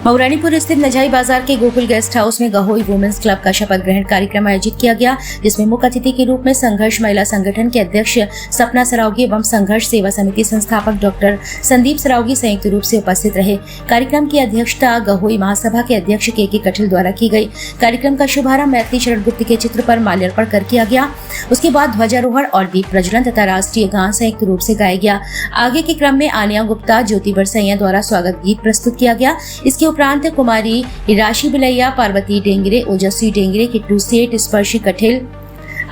मऊरानीपुर स्थित नजाई बाजार के गोकुल गेस्ट हाउस में गहोई वुमेन्स क्लब का शपथ ग्रहण कार्यक्रम आयोजित किया गया, जिसमें मुख्य अतिथि के रूप में संघर्ष महिला संगठन के अध्यक्ष सपना सरावगी एवं संघर्ष सेवा समिति संस्थापक डॉक्टर संदीप सरावगी संयुक्त रूप से उपस्थित रहे। कार्यक्रम की अध्यक्षता गहोई महासभा के अध्यक्ष के कठिल द्वारा की गई। कार्यक्रम का शुभारंभ मैथिली शरण गुप्त के चित्र पर माल्यार्पण कर किया गया। उसके बाद ध्वजारोहण और दीप प्रज्वलन तथा राष्ट्रीय गान संयुक्त रूप से गाया गया। आगे के क्रम में आनिया गुप्ता, ज्योति बरसैया द्वारा स्वागत गीत प्रस्तुत किया गया। इसके उपरांत कुमारी राशि बिलैया, पार्वती डेंगरे, ओजस्वी डेंगरे, किट्टू सेठ, स्पर्शी कठिल,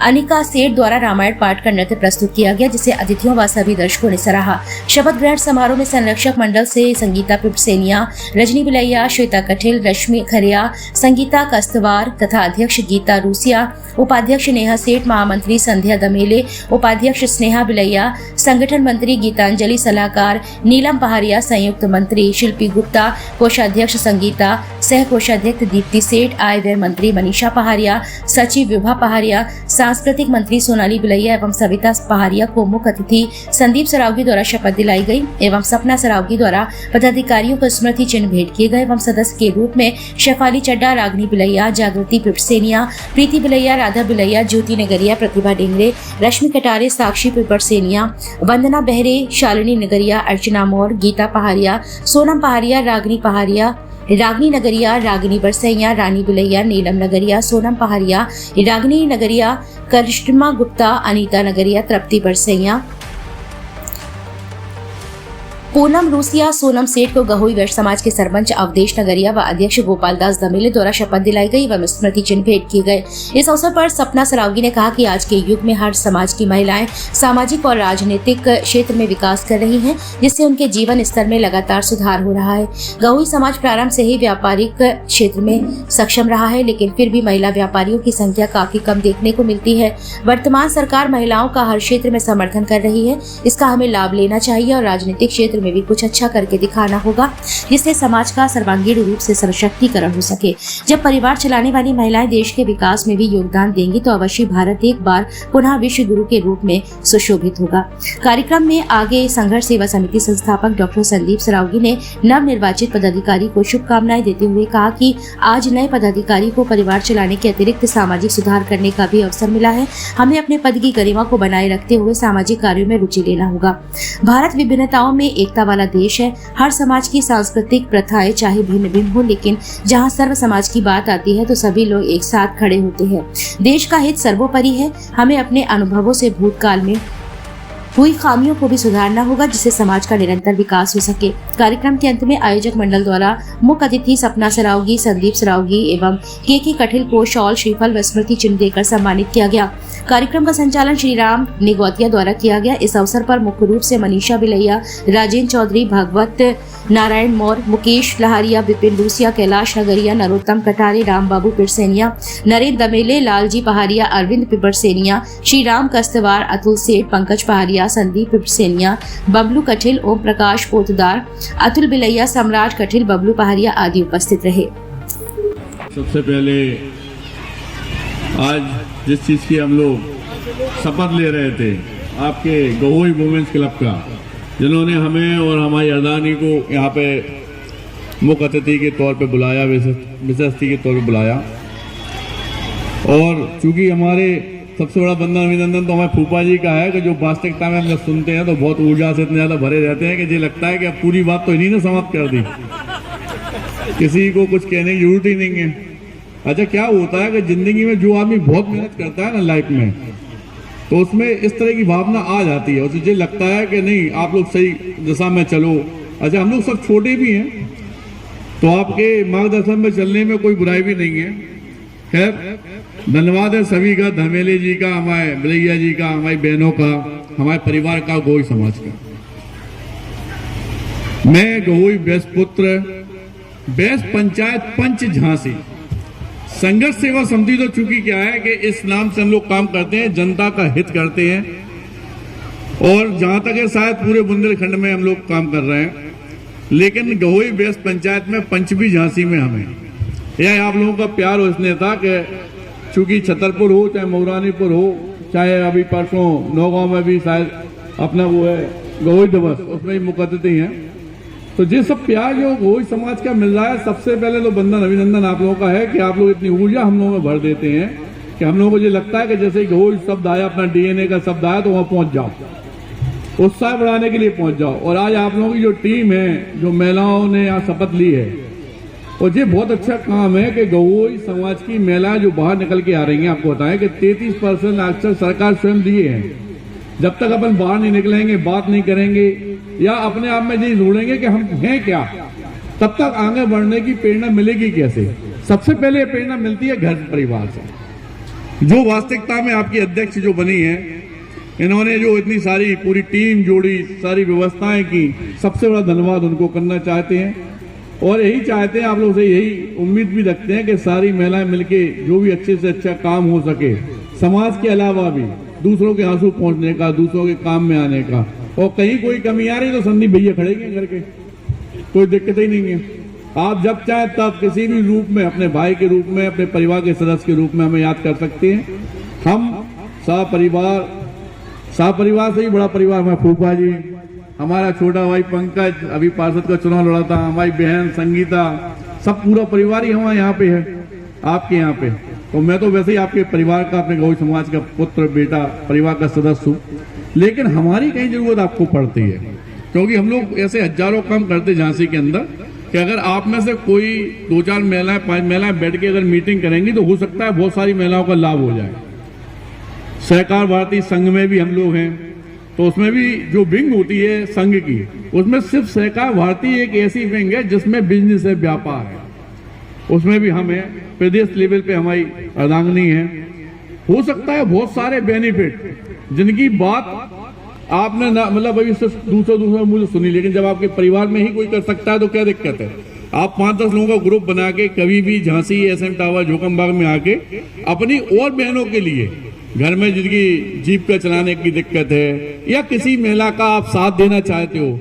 अनिका सेठ द्वारा रामायण पाठ का नृत्य प्रस्तुत किया गया, जिसे अतिथियों व सभी दर्शकों ने सराहा। शपथ ग्रहण समारोह में संरक्षक मंडल से संगीता पिपसेनिया, रजनी बिलैया, श्वेता कठिल, रश्मि खरिया, संगीता कस्तवार तथा अध्यक्ष गीता रूसिया, उपाध्यक्ष नेहा सेठ, महामंत्री संध्या दमेले, उपाध्यक्ष स्नेहा बिलैया, संगठन मंत्री गीतांजलि, सलाहकार नीलम पहाड़िया, संयुक्त मंत्री शिल्पी गुप्ता, कोषाध्यक्ष संगीता, सह कोषाध्यक्ष दीप्ति सेठ, आय व्यय मंत्री मनीषा पहाड़िया, सचिव विभा पहाड़िया, सांस्कृतिक मंत्री सोनाली बिलैया एवं सविता पहाड़िया को मुख्य अतिथि संदीप सरावगी द्वारा शपथ दिलाई गई एवं सपना सरावगी द्वारा पदाधिकारियों को स्मृति चिन्ह भेंट किए गए एवं सदस्य के रूप में शेफाली चड्डा, रागनी बिलैया, जागृति पिपसेनिया, प्रीति बिलैया, राधा बिलैया, ज्योति नगरिया, प्रतिभा डेंगरे, रश्मि कटारे, साक्षी पिपसेनिया, वंदना बहरे, शालिनी नगरिया, अर्चना मोर, गीता पहाड़िया, सोनम पहाड़िया, रागनी पहाड़िया, रागनी नगरिया, रागनी बरसैया, रानी बिलैया, नीलम नगरिया, सोनम पहाड़िया, रागनी नगरिया, करिश्मा गुप्ता, अनीता नगरिया, तृप्ति बरसैया, पूनम रूसिया, सोनम सेठ को गहोई वैश्य समाज के सरपंच अवधेश नगरिया व अध्यक्ष गोपाल दास दमेले द्वारा शपथ दिलाई गई एवं स्मृति चिन्ह भेंट किए गए। इस अवसर पर सपना सरावगी ने कहा कि आज के युग में हर समाज की महिलाएं सामाजिक और राजनीतिक क्षेत्र में विकास कर रही हैं, जिससे उनके जीवन स्तर में लगातार सुधार हो रहा है। गहोई समाज प्रारंभ से ही व्यापारिक क्षेत्र में सक्षम रहा है, लेकिन फिर भी महिला व्यापारियों की संख्या काफी कम देखने को मिलती है। वर्तमान सरकार महिलाओं का हर क्षेत्र में समर्थन कर रही है। इसका हमें लाभ लेना चाहिए और राजनीतिक क्षेत्र में भी कुछ अच्छा करके दिखाना होगा, जिससे समाज का सर्वांगीण रूप से सशक्तिकरण हो सके। जब परिवार चलाने वाली महिलाएं देश के विकास में भी योगदान देंगी तो अवश्य भारत एक बार पुनः विश्व गुरु के रूप में सुशोभित होगा। कार्यक्रम में आगे संघर्ष सेवा समिति संस्थापक डॉक्टर संदीप सरावगी ने नव निर्वाचित पदाधिकारी को शुभकामनाएं देते हुए कहा कि आज नए पदाधिकारी को परिवार चलाने के अतिरिक्त सामाजिक सुधार करने का भी अवसर मिला है। हमें अपने पद की गरिमा को बनाए रखते हुए सामाजिक कार्यों में रुचि लेना होगा। भारत विभिन्नताओं में एकता वाला देश है। हर समाज की सांस्कृतिक प्रथाएं चाहे भिन्न भिन्न हो, लेकिन जहां सर्व समाज की बात आती है तो सभी लोग एक साथ खड़े होते हैं। देश का हित सर्वोपरि है। हमें अपने अनुभवों से भूतकाल में हुई खामियों को भी सुधारना होगा, जिससे समाज का निरंतर विकास हो सके। कार्यक्रम के अंत में आयोजक मंडल द्वारा मुख्य अतिथि सपना सरावगी, संदीप सरावगी एवं के कठिल को शॉल, श्रीफल व स्मृति चिन्ह देकर सम्मानित किया गया। कार्यक्रम का संचालन श्री राम निगौतिया द्वारा किया गया। इस अवसर पर मुख्य रूप से मनीषा बिलैया, राजेंद्र चौधरी, भागवत नारायण मौर्य, मुकेश लहारिया, विपिन रूसिया, कैलाश नगरिया, नरोत्तम कटारे, राम बाबू पिरसेनिया, नरेंद्र दमेले, लालजी पहाड़िया, अरविंद पिपरसेनिया, श्री राम कस्तवार, अतुल सेठ, पंकज पहाड़िया, संदीप पिपसेनिया, बबलू कठिल, ओम प्रकाश पोतदार, अतुल बिलैया, सम्राट कठिल, बबलू पहाड़िया आदि उपस्थित रहे। सबसे पहले आज जिस चीज की हम लोग शपथ ले रहे थे, आपके गहोई वुमेन्स क्लब का, जिन्होंने हमें और हमारी अर्दानी को यहाँ पे मुख्य अतिथि के तौर पे बुलाया, विशेष अतिथि के तौर पे बुलाया। और चूंकि हमारे सबसे बड़ा वंदन अभिनंदन तो हमारे फूफा जी का है कि जो वास्तविकता में हम जब सुनते हैं तो बहुत ऊर्जा से इतने ज़्यादा भरे रहते हैं कि ये लगता है कि अब पूरी बात तो इन्हीं ने समाप्त कर दी, किसी को कुछ कहने की जरूरत ही नहीं है। अच्छा, क्या होता है कि जिंदगी में जो आदमी बहुत मेहनत करता है ना लाइफ में, तो उसमें इस तरह की भावना आ जाती है और मुझे लगता है कि नहीं, आप लोग सही दिशा में चलो। अच्छा, हम लोग सब छोटे भी हैं तो आपके मार्गदर्शन में चलने में कोई बुराई भी नहीं है। खैर, धन्यवाद है सभी का, धमेले जी का, हमारे बिलैया जी का, हमारी बहनों का, हमारे परिवार का, गहोई समाज का। मैं गहोई वैश्य पुत्र, वैश्य पंचायत पंच झांसी संघर्ष सेवा समिति, तो चूंकि क्या है कि इस नाम से हम लोग काम करते हैं, जनता का हित करते हैं। और जहां तक है शायद पूरे बुंदेलखंड में हम लोग काम कर रहे हैं, लेकिन गहोई वैश्य पंचायत में पंचमी झांसी में हमें यह आप लोगों का प्यार और स्नेह था कि चूंकि छतरपुर हो, चाहे मऊरानीपुर हो, चाहे अभी परसों नौगांव में भी शायद अपना वो है गहोई दिवस, उसमें ही मुख्य अतिथि हैं, तो ये सब प्यार जो गोई समाज का मिल रहा है, सबसे पहले तो बंधन अभिनंदन आप लोगों का है कि आप लोग इतनी ऊर्जा हम लोगों में भर देते हैं कि हम लोगों को ये लगता है कि जैसे गोई शब्द आया, अपना डीएनए का शब्द आया तो वहां पहुंच जाओ, उत्साह बढ़ाने के लिए पहुंच जाओ। और आज आप लोगों की जो टीम है, जो महिलाओं ने यहाँ शपथ ली है, और ये बहुत अच्छा काम है कि गवोई समाज की महिलाएं जो बाहर निकल के आ रही हैं, आपको बताएं कि 33% अक्सर सरकार स्वयं दिए हैं। जब तक अपन बाहर नहीं निकलेंगे, बात नहीं करेंगे या अपने आप में ये ढूंढेंगे कि हम हैं क्या, तब तक आगे बढ़ने की प्रेरणा मिलेगी कैसे? सबसे पहले प्रेरणा मिलती है घर परिवार से। जो वास्तविकता में आपकी अध्यक्ष जो बनी है, इन्होंने जो इतनी सारी पूरी टीम जोड़ी, सारी व्यवस्थाएं की, सबसे बड़ा धन्यवाद उनको करना चाहते हैं। और यही चाहते हैं, आप लोग से यही उम्मीद भी रखते हैं कि सारी महिलाएं मिलके जो भी अच्छे से अच्छा काम हो सके, समाज के अलावा भी दूसरों के आंसू पहुंचने का, दूसरों के काम में आने का। और कहीं कोई कमी आ रही तो संदीप भैया खड़ेंगे घर के, कोई दिक्कत ही नहीं है। आप जब चाहे तब किसी भी रूप में, अपने भाई के रूप में, अपने परिवार के सदस्य के रूप में हमें याद कर सकते हैं। हम परिवार से ही बड़ा परिवार हमारे फूफा जी, हमारा छोटा भाई पंकज अभी पार्षद का चुनाव लड़ा था, हमारी बहन संगीता, सब पूरा परिवार ही हमारे यहाँ पे है, आपके यहाँ पे। तो मैं तो वैसे ही आपके परिवार का, अपने गौ समाज का पुत्र, बेटा, परिवार का सदस्य हूँ। लेकिन हमारी कहीं जरूरत आपको पड़ती है, क्योंकि हम लोग ऐसे हजारों काम करते झांसी के अंदर कि अगर आप में से कोई 2-4 महिलाएं, 5 महिलाएं बैठ के अगर मीटिंग करेंगी तो हो सकता है बहुत सारी महिलाओं का लाभ हो जाए। सहकार भारती संघ में भी हम लोग हैं, तो उसमें भी जो विंग होती है संघ की, उसमें सिर्फ सहकार भारती एक ऐसी विंग है जिसमें बिजनेस है, व्यापार है, उसमें भी हम हैं। प्रदेश लेवल पे हमारी अर्धांगिनी है। हो सकता है बहुत सारे बेनिफिट जिनकी बात आपने मतलब अभी सिर्फ दूसरा मुझे सुनी, लेकिन जब आपके परिवार में ही कोई कर सकता है तो क्या दिक्कत है? आप 5-10 लोगों का ग्रुप बना के कभी भी झांसी, एसएम टावर, जोकमबाग में आके अपनी और बहनों के लिए, घर में जिनकी जीप का चलाने की दिक्कत है या किसी महिला का आप साथ देना चाहते हो,